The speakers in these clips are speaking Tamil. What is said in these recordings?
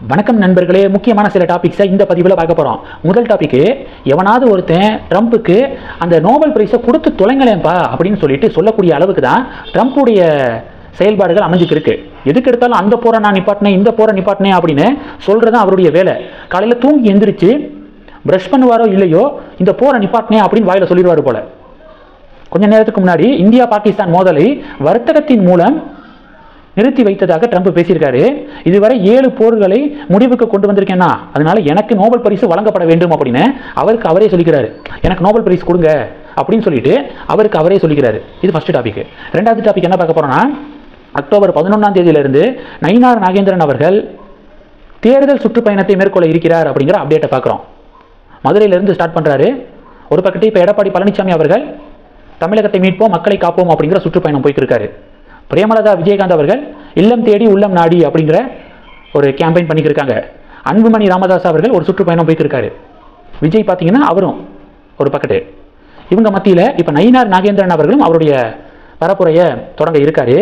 வணக்கம் நண்பர்களே, முக்கியமான சில டாபிக்ஸை இந்த பதிவில் பார்க்க போகிறோம். முதல் டாபிக், எவனாவது ஒருத்தன் ட்ரம்ப்புக்கு அந்த நோபல் பிரைஸை கொடுத்து தொலைங்களேன்பா அப்படின்னு சொல்லிட்டு சொல்லக்கூடிய அளவுக்கு தான் ட்ரம்ப்புடைய செயல்பாடுகள் அமைஞ்சிருக்கு. எதுக்கு எடுத்தாலும் அந்த போரை நான் நிப்பாட்டினேன், இந்த போரை நிப்பாட்டினேன் அப்படின்னு சொல்கிறது தான் அவருடைய வேலை. காலையில் தூங்கி எந்திரிச்சு ப்ரஷ் பண்ணுவாரோ இல்லையோ இந்த போரை நிப்பாட்டினேன் அப்படின்னு வாயில் சொல்லிடுவார் போல. கொஞ்ச நேரத்துக்கு முன்னாடி இந்தியா பாகிஸ்தான் மோதலை வர்த்தகத்தின் மூலம் நிறுத்தி வைத்ததாக ட்ரம்ப் பேசியிருக்காரு. இதுவரை 7 போர்களை முடிவுக்கு கொண்டு வந்திருக்கேன்னா அதனால எனக்கு நோபல் பரிசு வழங்கப்பட வேண்டும் அப்படின்னு அவருக்கு அவரே சொல்லிக்கிறாரு. எனக்கு நோபல் பரிசு கொடுங்க அப்படின்னு சொல்லிட்டு அவருக்கு அவரே சொல்லிக்கிறாரு. இது ஃபர்ஸ்ட் டாபிக். ரெண்டாவது டாபிக் என்ன பார்க்க போறோம்னா, அக்டோபர் 11ஆம் தேதியிலிருந்து நயினார் நாகேந்திரன் அவர்கள் தேர்தல் சுற்றுப்பயணத்தை மேற்கொள்ள இருக்கிறார் அப்படிங்கிற அப்டேட்டை பார்க்குறோம். மதுரையிலிருந்து ஸ்டார்ட் பண்ணுறாரு. ஒரு பக்கத்து இப்போ எடப்பாடி பழனிசாமி அவர்கள் தமிழகத்தை மீட்போம் மக்களை காப்போம் அப்படிங்கிற சுற்றுப்பயணம் போய்ட்டு இருக்காரு. பிரேமலதா விஜயகாந்த் அவர்கள் இல்லம் தேடி உள்ளம் நாடி அப்படிங்கிற ஒரு கேம்பெயின் பண்ணிக்கிருக்காங்க. அன்புமணி ராமதாஸ் அவர்கள் ஒரு சுற்றுப்பயணம் போய்க்கிருக்காரு. விஜய் பார்த்தீங்கன்னா அவரும் ஒரு பக்கத்து. இவங்க மத்தியில் இப்போ நயினார் நாகேந்திரன் அவர்களும் அவருடைய பரப்புரையை தொடங்க இருக்காரு.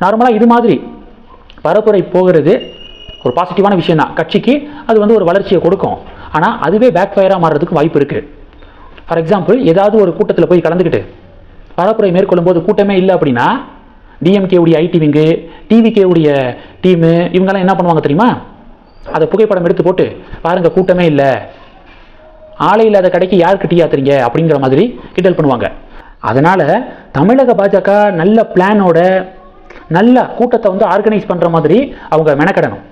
நார்மலாக இது மாதிரி பரப்புரை போகிறது ஒரு பாசிட்டிவான விஷயம் தான். கட்சிக்கு அது ஒரு வளர்ச்சியை கொடுக்கும். ஆனால் அதுவே பேக் ஃபயராக மாறுறதுக்கு வாய்ப்பு இருக்குது. ஃபார் எக்ஸாம்பிள், ஏதாவது ஒரு கூட்டத்தில் போய் கலந்துக்கிட்டு பரப்புரை மேற்கொள்ளும் போது கூட்டமே இல்லை அப்படின்னா டிஎம்கே உடைய ஐடி விங்கு, டிவிகே உடைய டீமு இவங்கெல்லாம் என்ன பண்ணுவாங்க தெரியுமா? அதை புகைப்படம் எடுத்து போட்டு பாருங்கள் கூட்டமே இல்லை, ஆளை இல்லாத கடைக்கு யாருக்கு டீ ஆத்துறீங்க அப்படிங்கிற மாதிரி கிண்டல் பண்ணுவாங்க. அதனால் தமிழக பாஜக நல்ல பிளானோட நல்ல கூட்டத்தை ஆர்கனைஸ் பண்ணுற மாதிரி அவங்க மெனக்கடணும்.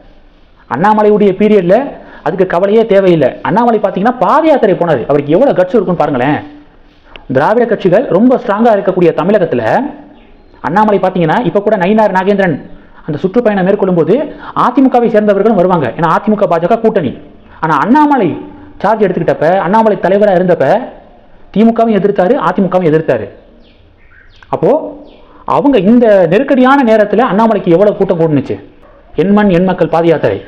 அண்ணாமலையுடைய பீரியடில் அதுக்கு கவலையே தேவையில்லை. அண்ணாமலை பார்த்தீங்கன்னா பாத யாத்திரை போனார். அவருக்கு எவ்வளோ கட்ஸ் இருக்குன்னு பாருங்களேன். திராவிட கட்சிகள் ரொம்ப ஸ்ட்ராங்காக இருக்கக்கூடிய தமிழகத்தில் அண்ணாமலை பார்த்தீங்கன்னா இப்போ கூட நயினார் நாகேந்திரன் அந்த சுற்றுப்பயணம் மேற்கொள்ளும் போது அதிமுகவை சேர்ந்தவர்களும் வருவாங்க. ஏன்னா அதிமுக பாஜக கூட்டணி. ஆனால் அண்ணாமலை சார்ஜ் எடுத்துக்கிட்டப்ப, அண்ணாமலை தலைவராக இருந்தப்ப திமுகவும் எதிர்த்தாரு, அதிமுகவும் எதிர்த்தாரு. அப்போ அவங்க இந்த நெருக்கடியான நேரத்தில் அண்ணாமலைக்கு எவ்வளோ கூட்டம் கூடுனுச்சு? எண்மண் எண் மக்கள் பாத யாத்திரை.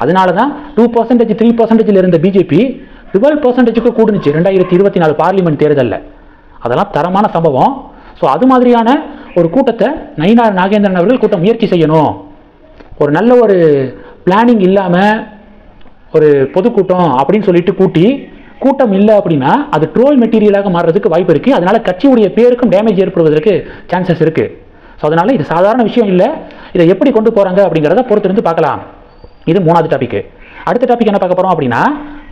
அதனால தான் 2%, 3% இருந்த பிஜேபி 12% கூடுனுச்சு 2024 பார்லிமெண்ட் தேர்தலில். அதெல்லாம் தரமான சம்பவம். ஸோ அது மாதிரியான ஒரு கூட்டத்தை நயினார் நாகேந்திரன் அவர்கள் கூட்டம் முயற்சி செய்யணும். ஒரு நல்ல ஒரு பிளானிங் இல்லாமல் ஒரு பொதுக்கூட்டம் அப்படின்னு சொல்லிட்டு கூட்டம் இல்லை அப்படின்னா அது ட்ரோல் மெட்டீரியலாக மாறுறதுக்கு வாய்ப்பு இருக்குது. அதனால் கட்சியுடைய பேருக்கும் டேமேஜ் ஏற்படுவதற்கு சான்சஸ் இருக்குது. ஸோ அதனால் இது சாதாரண விஷயம் இல்லை. இதை எப்படி கொண்டு போகிறாங்க அப்படிங்கிறத பொறுத்திருந்து பார்க்கலாம். இது 3வது டாபிக். அடுத்த டாபிக் என்ன பார்க்க போகிறோம் அப்படின்னா,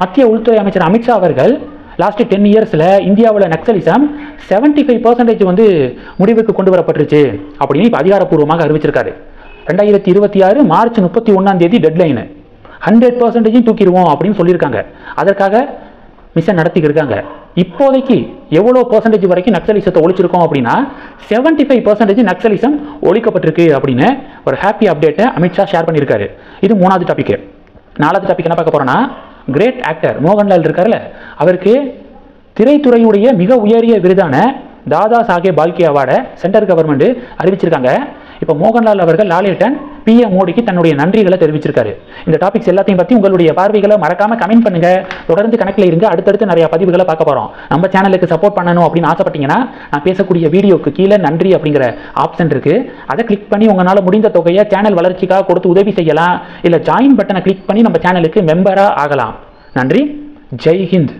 மத்திய உள்துறை அமைச்சர் அமித்ஷா அவர்கள் லாஸ்ட் 10 இயர்ஸில் இந்தியாவில் நக்சலிசம் 75% முடிவுக்கு கொண்டு வரப்பட்டுருச்சு அப்படின்னு இப்போ அதிகாரப்பூர்வமாக அறிவிச்சிருக்காரு. 2026 மார்ச் 31ஆம் தேதி டெட்லைனு. 100% தூக்கிடுவோம் அப்படின்னு சொல்லியிருக்காங்க. அதற்காக மிஷன் நடத்திக்கிருக்காங்க. இப்போதைக்கு எவ்வளோ பர்சன்டேஜ் வரைக்கும் நக்சலிசத்தை ஒழிச்சிருக்கோம் அப்படின்னா 75% நக்சலிசம் ஒழிக்கப்பட்டிருக்கு அப்படின்னு ஒரு ஹாப்பி அப்டேட்டை அமித்ஷா ஷேர் பண்ணியிருக்காரு. இது 3வது டாபிக். 4வது டாபிக் என்ன பார்க்க போகிறோன்னா, கிரேட் ஆக்டர் மோகன்லால் இருக்கார்ல, அவருக்கு திரைத்துறையுடைய மிக உயரிய விருதான தாதா சாஹேப் பால்கே அவார்டை சென்ட்ரல் கவர்மெண்ட் அறிவிச்சிருக்காங்க. இப்போ மோகன்லால் அவர்கள் லாலேட்டன் PM மோடிக்கு தன்னுடைய நன்றிகளை தெரிவிச்சிருக்காரு. இந்த டாபிக்ஸ் எல்லாத்தையும் பற்றி உங்களுடைய பார்வைகளை மறக்காம கமெண்ட் பண்ணுங்க. தொடர்ந்து கணக்கில் இருங்க. அடுத்தடுத்து நிறைய பதிவுகளை பார்க்க போகிறோம். நம்ம சேனலுக்கு சப்போர்ட் பண்ணணும் அப்படின்னு ஆசைப்பட்டீங்கன்னா நான் பேசக்கூடிய வீடியோக்கு கீழே நன்றி அப்படிங்கிற ஆப்ஷன் இருக்குது. அதை கிளிக் பண்ணி உங்களால் முடிந்த தொகையை சேனல் வளர்ச்சிக்காக கொடுத்து உதவி செய்யலாம். இல்லை ஜாயின் பட்டனை கிளிக் பண்ணி நம்ம சேனலுக்கு மெம்பராக ஆகலாம். நன்றி. ஜெய் ஹிந்த்.